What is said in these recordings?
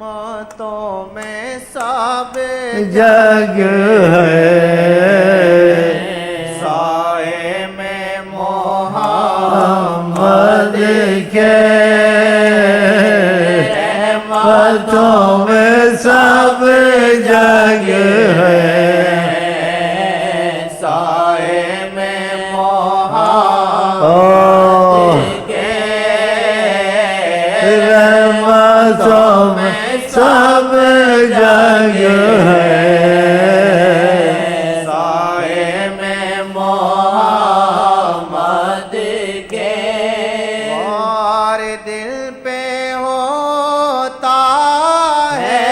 रहमतों में सब जग है, साए में मोहम्मद के रहमतों में सब जग है, साए में मोहम्मद के रहमतों में सब जग है, साए में मोहम्मद के और दिल पे होता है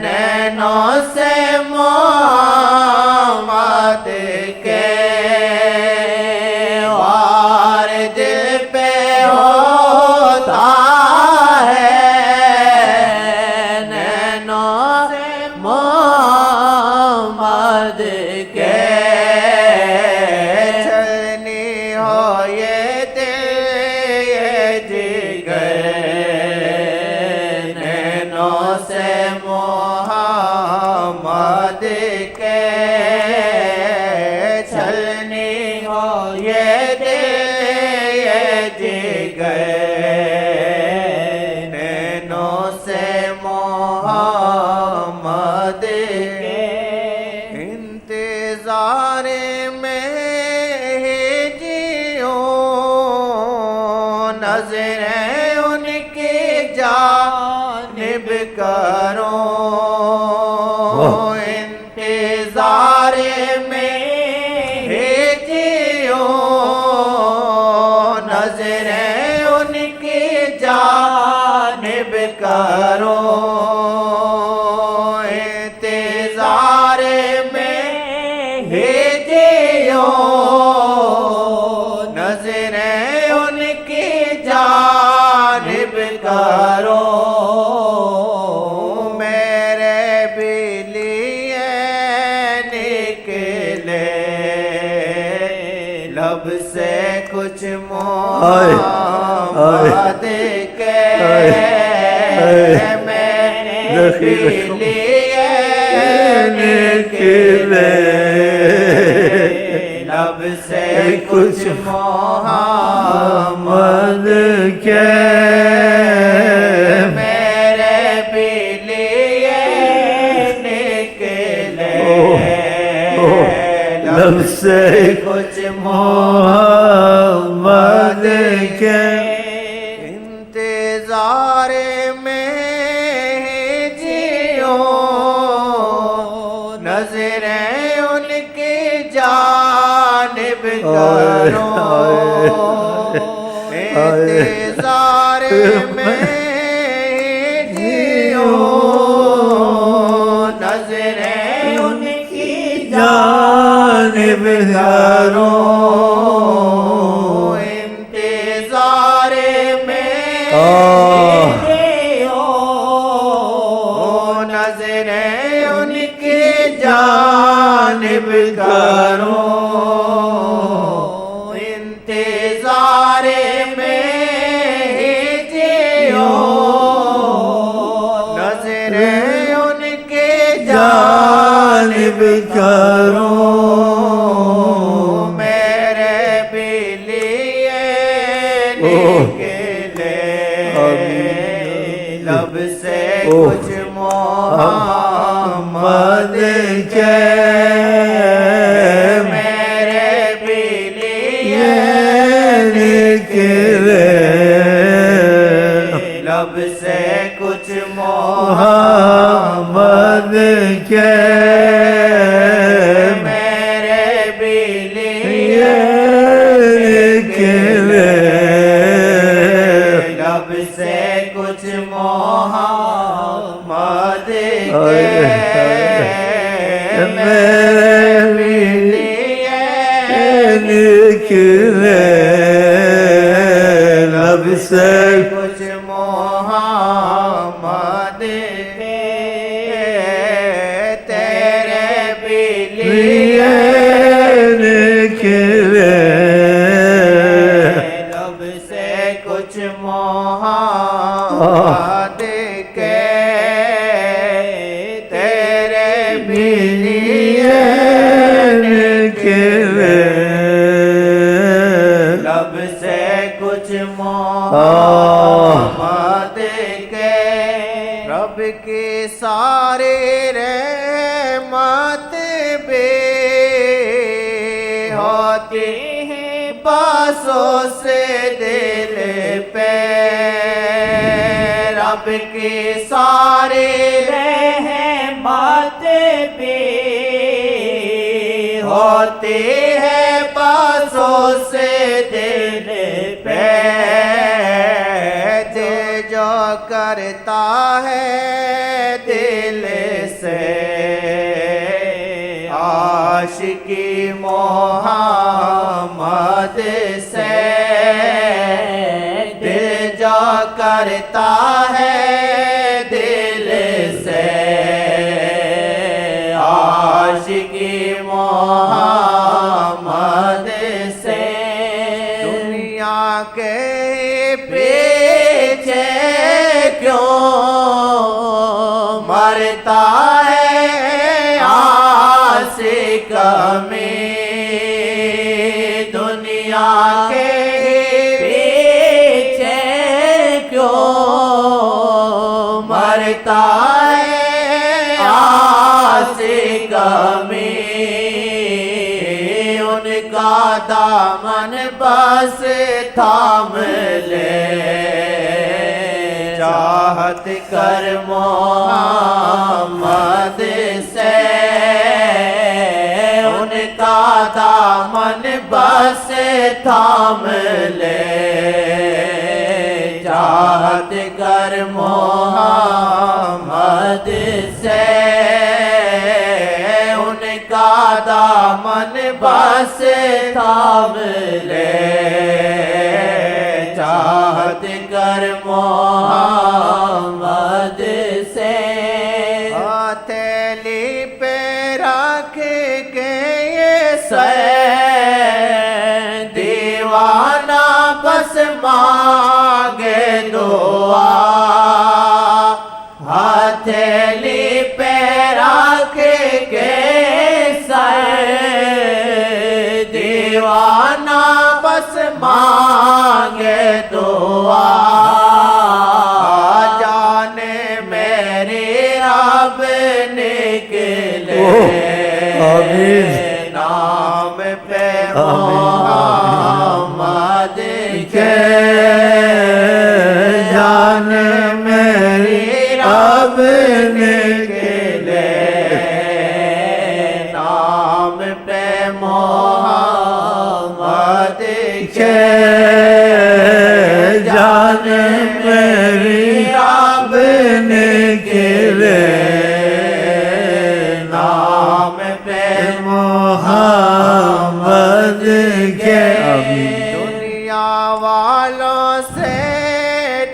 नैनों से मोहम्मद के और दिल पे होता है नैनों से मोहम्मद के चलनी हो ये दिल ये जिगर नैनों से मोहम्मद के चलनी हो ये दिल ये जिगर नैनों से मोहम्मद के इंतजार में ही जियो नजरें उनकी जानिब करो इंतजार में ही जियो नजरें उनकी जानिब करो इंतजार में ही जियो नजरें उनकी जानिब करो मेरे भी लिए निकले लब से कुछ मोहम्मद के मेरे भी लिए निकले लब से कुछ मोहम्मद के मेरे भी लिए निकले लब से कुछ मोहम्मद के इंतजार में जियो नजरें उनकी जानिब करो इंतजार में जियो नजरें उनकी जानिब करो इंतजार में जियो नजरें उनकी जानिब करो इंतजार में जियो नजरें उनकी जानिब करो मेरे भी लिए निकले लब से कुछ मोहम्मद के मेरे भी लिए निकले लब से कुछ मोहम्मद के मेरे भी लिए निकले लब से कुछ मोहम्मद के मेरे भी लिए निकले लब से कुछ मोहम्मद के तेरे भी लिए निकले लब से कुछ मोहम्मद मोहम्मद के। रब के सारे रहमत बे होते हैं बासों से दिल पे। रब के सारे रहमत बे होते हैं बासों से दिल पे। जो करता है दिल से आशिकी मोहम्मद से। दिल जो करता है दिल से आशिकी मोहम्मद से। दुनिया के पीछे क्यों मरता है आशिक में। दुनिया के पीछे क्यों मरता है आशिक में। उनका दामन बस थाम ले चाहत कर मोहम्मद से। उनका दामन बस थाम ले चाहत कर मोहम्मद से। उनका दामन बस थाम ले चाहत कर मोहम्मद से। हथेली पे रख के ये दीवाना बस मांगे दुआ। हथेली पे रख के दीवाना बस मांगे दुआ। जाने मेरे रब निकले नाम पे मोहम्मद के। जाने मेरी रब निकले नाम पे मोहम्मद के। जाने मेरी रब निकले नाम पे मोहम्मद के। दुनिया वालों से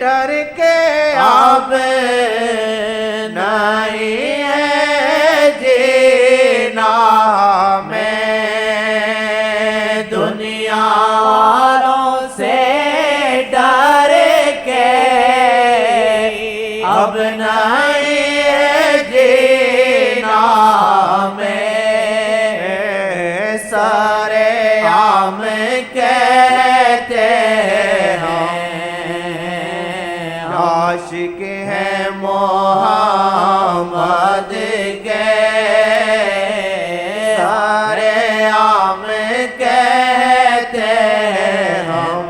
डर के अब नहीं है जीना में। दुनिया वालों से डर के अब नहीं है जीना में। सारे आम कहते हैं आशिक है मोहम्मद के। सारे आम कहते हम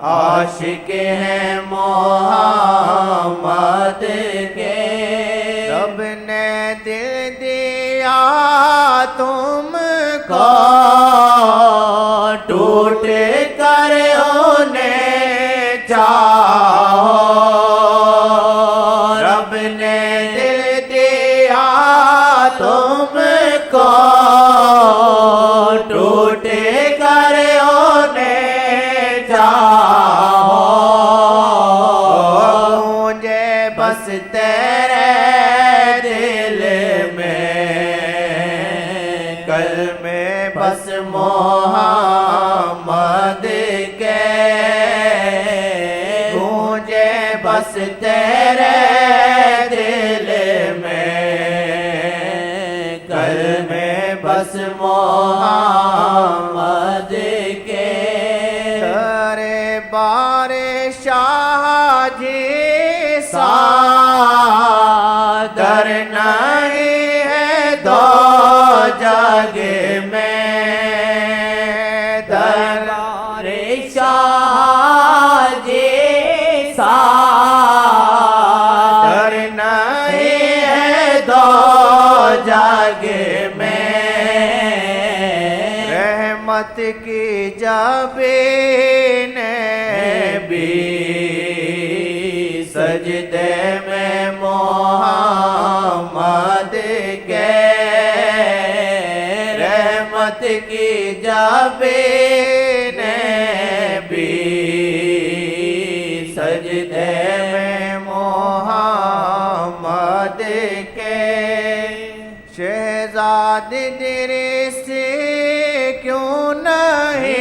आशिक हैं मोहम्मद के। रब ने दिल दिया तुमको टूट कर उन्हें चाहो। रब ने दिल दिया तुमको टूट कर उन्हें चाहो। मुझे बस तेरे दिल में कल में बस मोहम्मद के। मुझे बस तेरे दिल में कल में बस मोहम्मद के। तेरे जैसा दर नहीं है दो जग में दरबारे शाह जैसा दर नहीं है दो जग में रहमत की जाबीन भी सजदे में मोहम्मद के रहमत की जाबीन भी सजदे में मोहम्मद के शहजाद दृष्टि क्यों नहीं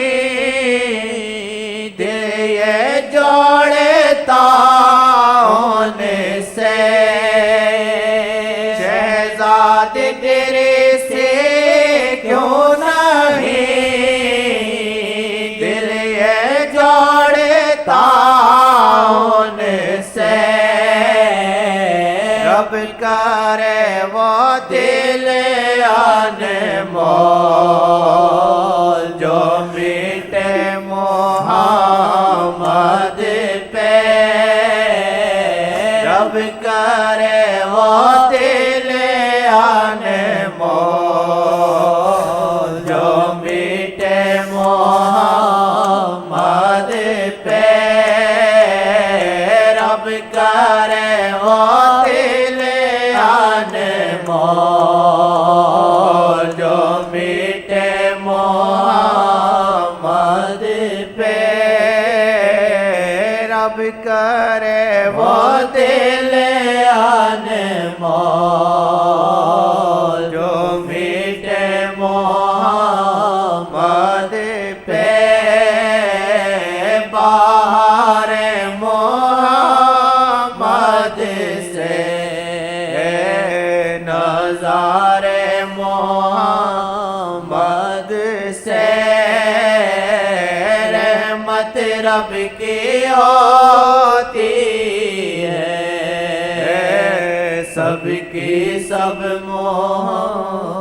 दिए जोड़ता से शहजाद दृष्टि क्यों नहीं दिल ये जोड़ता से रब करे वो दिल अनमोल जो मिटे मोहम्मद पे रब करे वो दिल अनमोल जो मिटे मोहम्मद पे रब करे वो दिल अनमोल जो मिटे मोहम्मद पे रब करे वो दिल अनमोल जो मिटे मोहम्मद पे बाहर मोहम्मद से नज़ारे मोहम्मद से रहमत रब की होती है सबकी सब मोहम्मद